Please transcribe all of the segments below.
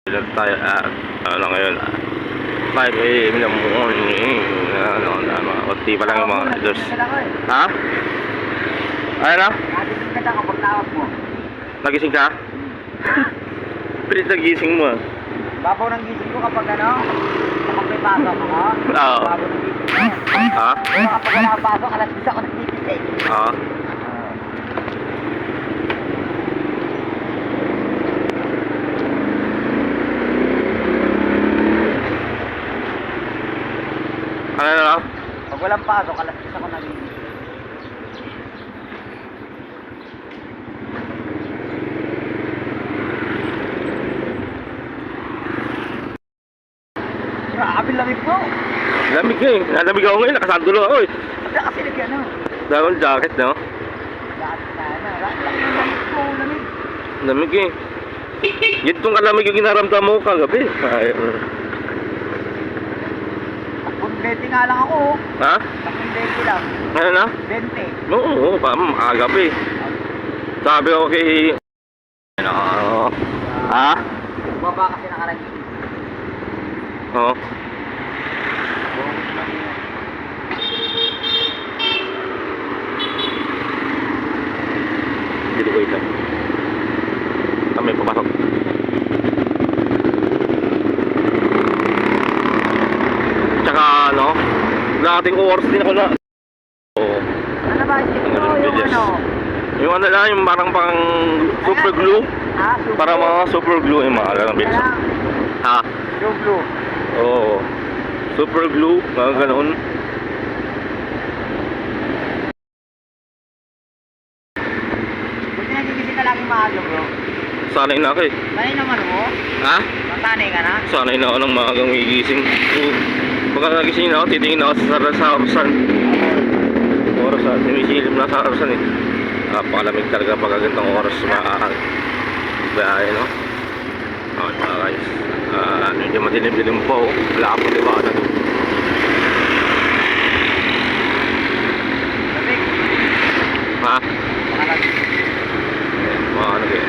Ilan tayo ano ngayon 5 AM in the morning. Unti pa lang yung mga leaders. Ha? Ano na? Nagising ka na kapag tawag mo. Nagising ka? Pilit nagising mo. Babaw ng gising ko kapag ano? Kapag may pasok ako. Oo. Babaw ng gising ko. Ha? Pero kapag wala akong pasok, alas 10 ako nagigising. Ha? Ano na? Pag walang pasok, alas 10 ako nagigising. Grabe lamig po. Lamig eh. Nalamig ako ngayon. Nakasandulo ako eh. Kasi kasi ano. Dahon jacket no? Lahat na lamig po, lamig. Lamig eh. Gintong kalamig yung ginaramdam mo kagabi. Ay, Takbong 20 nga lang ako. ha? Takbong 20 lang. Ano na? 20. Oo, makagabi. Sabi ko kay... Ano? Ha? Baba kasi nakaragin. Oo. Dito ko ito. Kami papasok. Tsaka ano, dating oras din ako na. Oo. Ano ba? Ano, Yung bilis. ano? Yung ano lang, yung parang pang super glue. Ah, super Para mga super glue yung mga lang bilis. Ha? Yung blue. Oo. Super glue, mga ganoon. Buti nagigising ka laging maaga, bro. Sanay na ako eh. Sanay naman mo? Ha? Masanay ka na? Sanay na ako ng maagang gigising. Pagka nagising na ako, titingin ako sa orasan. Orasan, simisilip na sa orasan eh. Napakalamig talaga pagka ganitong oras biyahe, no? Okay, mga guys. Medyo madilim-dilim po. Wala akong liwanag. Lamig. Ha? Makalag. Mga ano kayo.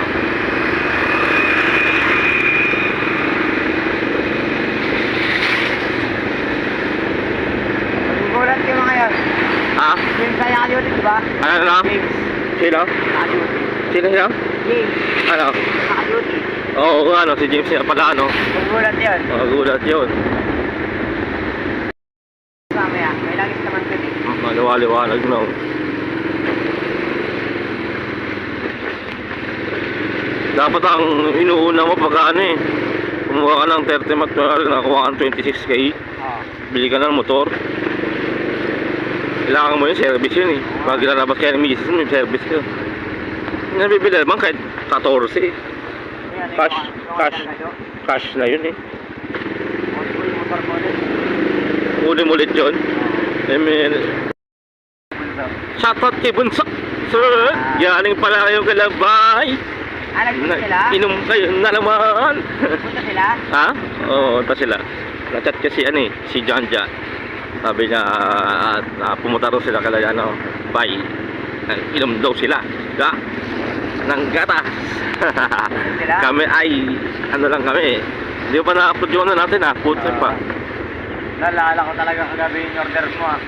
Magugulat yung mga yan. Ha? James na nakaduty, di ba? Ano na? James. Sino? Nakaduty. Sino siya? James. Ano? Nakaduty. Oo, ano, si James niya pala, ano? Magugulat yun. Gulat yun. Mamaya, may langis naman dun eh. Maliwaliwanag no. Dapat ang inuuna mo pag ano eh. Kumuha ka ng 30 mat, nakuha ka ng 26k. Oo. Bili ka ng motor. Kailangan mo yung service yun eh. Pag ilalabas kayo ng misis mo, may service ka. Nabibili naman kahit 14 eh. Ayan, Cash, yung cash. kayo. Cash na yun eh. Full motor mo din. Ulim ulit yun. Eh, may... Shoutout kay Bunso. Sir, galing pala kayo kalabay. Ah, nag-punta sila? Inom kayo na naman. Punta sila? Ha? Oo, ta sila. Na-chat kasi ano eh, si John John. Sabi niya, pumunta raw sila kala ano, bye. Inom daw sila. Ja? Ng gatas. Sila? Kami ay, ano lang kami eh. Hindi pa na-upload yung ano natin ha, food trip pa. Nalala ko talaga kagabi yung order mo ah.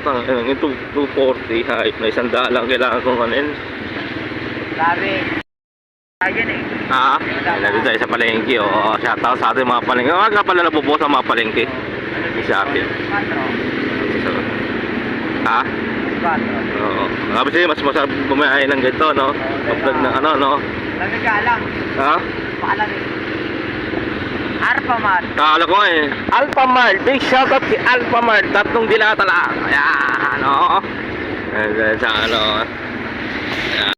Yung 240, ha, na 100 lang kailangan kong kanin. Sabi. Ayun eh. Ha? Nandito tayo sa palengke, oh. Shoutout sa ating mga palengke. Nga pala nabubuo sa mga palengke. Sa atin. 4. Ha? 4. Oo. Kasi mas masarap bumayahe ng ganito, no? Kapag ng ano, no? Lamig ka lang. Ha? Pakalamig. Arpamat. Kakala ko eh. Alphamart. Big shoutout si Alphamart. 3 dilata lang. Ayan, no? And then sa ano. Ayan.